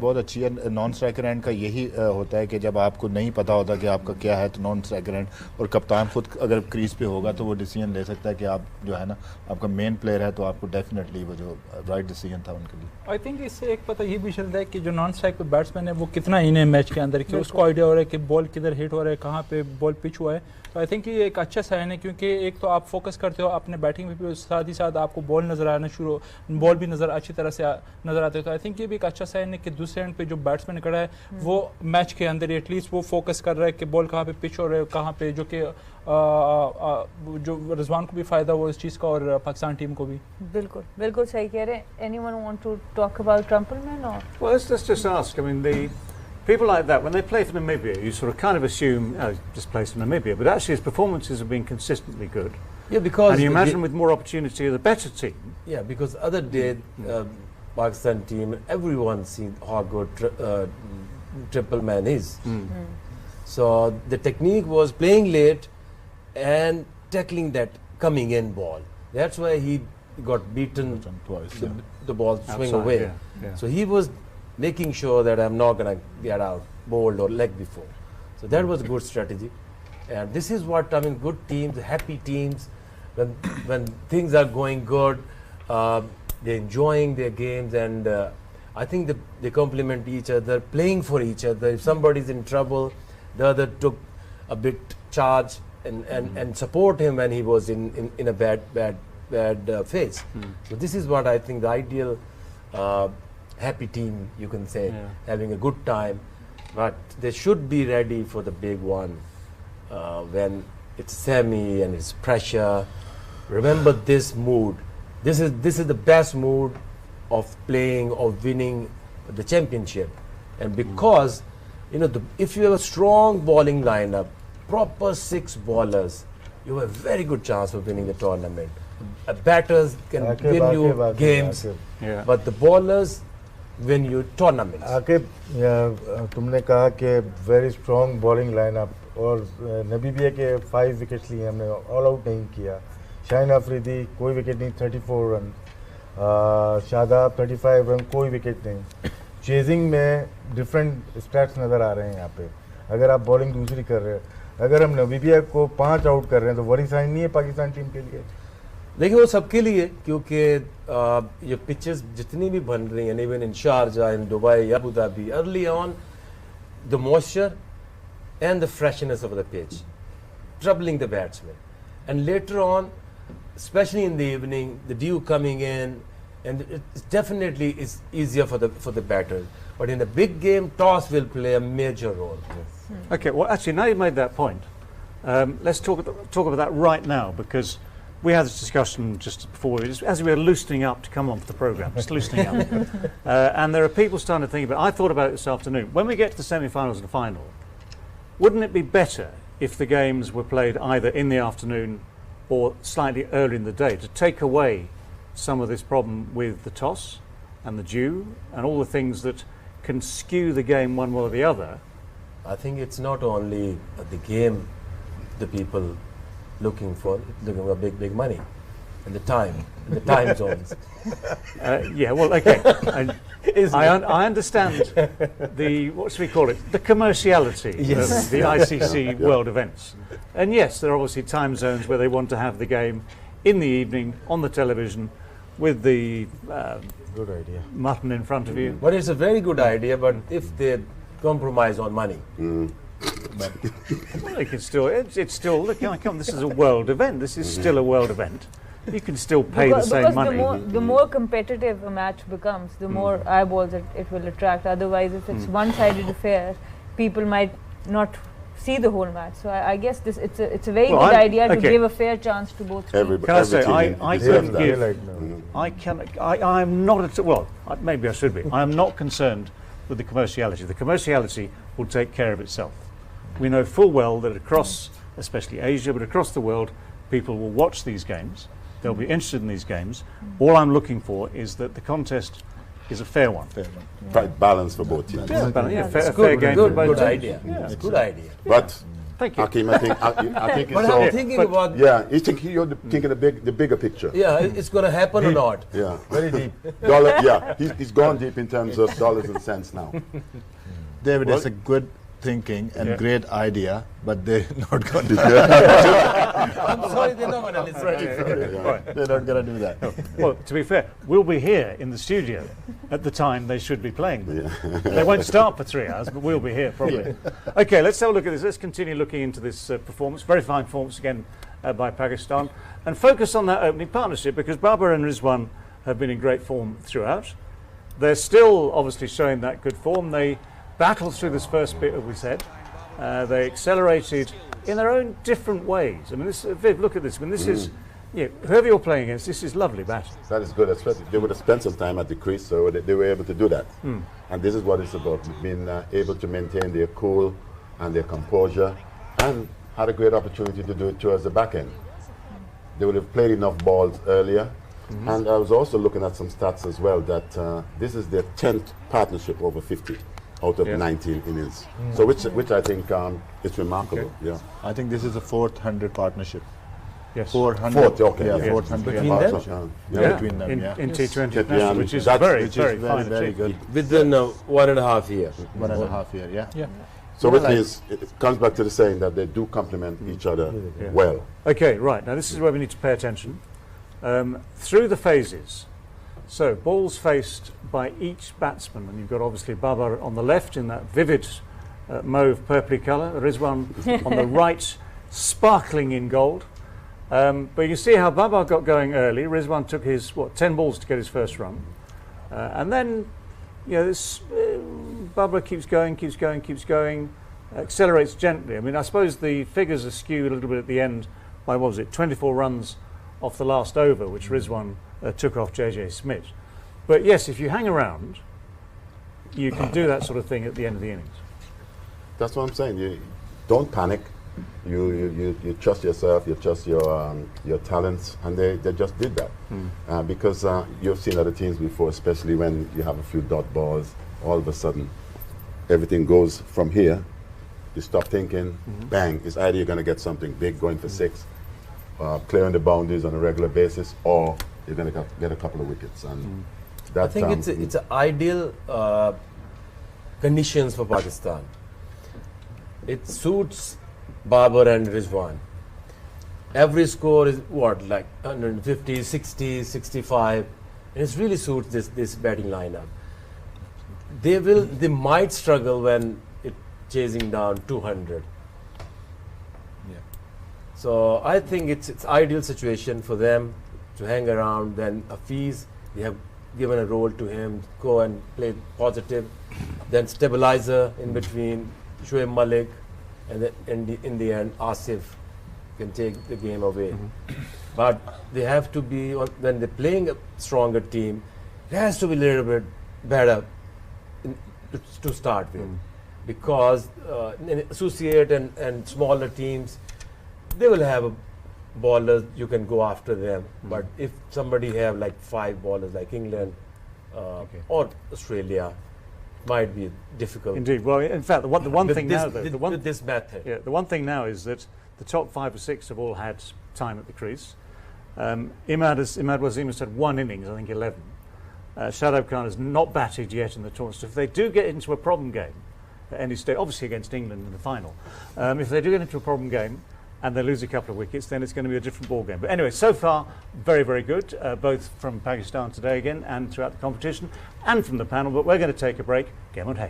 बहुत अच्छी है। नॉन स्ट्राइकर एंड का यही होता है कि जब आपको नहीं पता होता कि आपका क्या है तो नॉन स्ट्राइकर एंड और कप्तान खुद अगर क्रीज पे होगा तो वो डिसीजन ले सकता है कि आप जो है ना आपका मेन प्लेयर है तो आपको डेफिनेटली वो जो राइट डिसीजन था उनके लिए। आई थिंक इससे एक पता ये भी चलता है कि जो नॉन स्ट्राइकर बैट्समैन है वो कितना इन है मैच के अंदर कि उसको आइडिया हो रहा है कि बॉल किधर हिट हो रहा है, कहाँ पे बॉल पिच हुआ है। तो आई थिंक ये एक अच्छा साइन है क्योंकि एक तो आप फोकस करते हो अपने बैटिंग में भी, साथ ही साथ आपको बॉल नजर आना शुरू, बॉल भी नजर अच्छी तरह से नजर आते हैं। तो आई थिंक ये भी एक अच्छा साइन है कि दूसरे एंड पे जो बैट्समैन खड़ा है वो मैच के अंदर एटलीस्ट वो फोकस कर रहा है कि बॉल कहाँ पे पिच हो रहा है, कहाँ पे, जो कि जो रिजवान को भी फायदा हुआ इस चीज़ का और पाकिस्तान टीम को भी। बिल्कुल बिल्कुल सही कह रहे हैं। Anyone want to talk about Trumpleman? और Well, let's just ask. I mean, the people like that, when they play for Namibia, you sort of kind of assume, oh, just plays for Namibia, but actually his performances have been consistently good. Yeah, because and you imagine with more opportunity of the better team. Yeah, because other day Pakistan team, everyone seen how good triple man is. So the technique was playing late and tackling that coming in ball. That's why he got beaten twice. The ball swing Outside, away. yeah. So he was making sure that I'm not going to get out bowled or leg before. So that was a good strategy. And this is what, I mean, good teams, happy teams, when things are going good, they're enjoying their games, and I think they complement each other, playing for each other. If somebody's in trouble, the other took a bit charge and support him when he was in a bad phase. So this is what I think the ideal happy team, you can say, having a good time, but they should be ready for the big one when it's semi and it's pressure. Remember this mood. This is the best mood of playing, of winning the championship. And because if you have a strong bowling lineup, proper 6 bowlers, you have a very good chance of winning the tournament. Batters can win you games, but the bowlers win you tournaments. आके तुमने कहा कि very strong bowling lineup और नबीबिया के 5 wickets लिए हमने, all out नहीं किया। शाहीन अफरीदी कोई विकेट नहीं, 34 रन, शादाब 35 रन, कोई विकेट नहीं। चेजिंग में डिफरेंट स्टैट्स नज़र आ रहे हैं यहाँ पे। अगर आप बॉलिंग दूसरी कर रहे हो, अगर हम नबीबिया को 5 आउट कर रहे हैं तो वरी साइन नहीं है पाकिस्तान टीम के लिए। देखिए वो सबके लिए, क्योंकि ये पिचेस जितनी भी बन रही हैं, even in Sharjah, in Dubai, Abu Dhabi, early on the moisture and the freshness of the pitch, troubling the batsman. And later on, especially in the evening, the dew coming in, and it definitely is easier for the batters. But in the big game, toss will play a major role. Okay, well, actually, now you've made that point, let's talk about that right now, because we had this discussion just before, as we were loosening up to come on for the programme, just loosening up. And there are people starting to think about, I thought about it this afternoon, when we get to the semi-finals and the final, wouldn't it be better if the games were played either in the afternoon or slightly early in the day to take away some of this problem with the toss and the dew and all the things that can skew the game one way or the other? I think it's not only the game the people looking for big money and the time zones. Yeah, well, okay. I understand what should we call it? The commerciality of the ICC World Events. And yes, there are obviously time zones where they want to have the game in the evening on the television with the good idea mutton in front of you. But it's a very good idea, but if they compromise on money. Well, they can still, it's still, look, come, this is a world event. This is still a world event. You can still pay the same money. The more competitive a match becomes, the more eyeballs it will attract. Otherwise, if it's one-sided affair, people might not see the whole match. So I guess it's a very good idea to give a fair chance to both teams. Can I say, I couldn't give, I am not, maybe I should be. I am not concerned with the commerciality. The commerciality will take care of itself. We know full well that across, especially Asia, but across the world, people will watch these games. They'll be interested in these games. All I'm looking for is that the contest is a fair one. Right balance for both teams. Yeah, It's fair game for both good teams. idea. Yeah, It's a good idea. But Thank you. Hakeem, I think But it's I'm all. thinking about Yeah, you're thinking the bigger picture. yeah, it's going to happen or not. Yeah. Very deep. Dollar. Yeah, he's gone deep in terms of dollars and cents now. David, Well- it's a good thinking and Yeah. great idea, but they're not going to. I'm sorry, they're not going to listen. Right. They're not going to do that. Well, to be fair, we'll be here in the studio at the time they should be playing. They won't start for 3 hours, but we'll be here probably. Okay, let's have a look at this. Let's continue looking into this performance. Very fine performance again by Pakistan. And focus on that opening partnership, because Babar and Rizwan have been in great form throughout. They're still obviously showing that good form. They battled through this first bit, as we said. They accelerated in their own different ways. I mean, this, Viv, look at this. I mean, this is, whoever you're playing against, this is lovely batting. That is good, especially they would have spent some time at the crease, so they were able to do that. And this is what it's about, being able to maintain their cool and their composure, and had a great opportunity to do it towards the back end. They would have played enough balls earlier. And I was also looking at some stats as well, that this is their 10th partnership over 50 out of 19 innings. So which I think is remarkable. Okay. Yeah. I think this is the 400 partnership. Yes. 400. Fourth, okay, Yeah, yeah. 400 Between them? partnership. Yeah. Between them, in, yeah. in T20 Yeah, international, which is that's- very, Which is very, very, fine very achievement. good. Within 1.5 years. 1.5 year, yeah. Yeah. So Yeah, which like- means it comes back to the saying that they do complement each other well. Okay, right. Now this is where we need to pay attention. Through the phases, so balls faced by each batsman, and you've got obviously Babar on the left in that vivid mauve purpley colour, Rizwan on the right, sparkling in gold. But you see how Babar got going early. Rizwan took his 10 balls to get his first run, and then this Babar keeps going, accelerates gently. I mean, I suppose the figures are skewed a little bit at the end by 24 runs off the last over, which Rizwan took off JJ Smith. But yes, if you hang around, you can do that sort of thing at the end of the innings. That's what I'm saying. You don't panic. You trust yourself. You trust your talents, and they just did that because you've seen other teams before, especially when you have a few dot balls. All of a sudden, everything goes from here. You stop thinking, bang! It's either you're going to get something big going for 6, clearing the boundaries on a regular basis, or you're going to get a couple of wickets. And that, I think it's an ideal conditions for Pakistan. It suits Babar and Rizwan. Every score is like 150, 60, 65, and it really suits this batting lineup. They might struggle when it chasing down 200. So I think it's ideal situation for them to hang around. Then Hafiz, they have given a role to him, go and play positive. Then stabilizer in between, Shoaib Malik, and then in the end, Asif can take the game away. But they have to be, when they're playing a stronger team, it has to be a little bit better to start with. Because associate and smaller teams, they will have bowlers, you can go after them. But if somebody have like 5 bowlers like England or Australia, might be difficult. Indeed. Well, in fact, the one with thing this, now, though, with this method. Yeah, the one thing now is that the top 5 or 6 have all had time at the crease. Imad Wasim has had 1 innings, I think 11. Shadab Khan has not batted yet in the tournament. So if they do get into a problem game at any stage, obviously against England in the final, if they do get into a problem game and they lose a couple of wickets, then it's going to be a different ball game. But anyway, so far, very, very good, both from Pakistan today again and throughout the competition, and from the panel. But we're going to take a break. Game on Hay.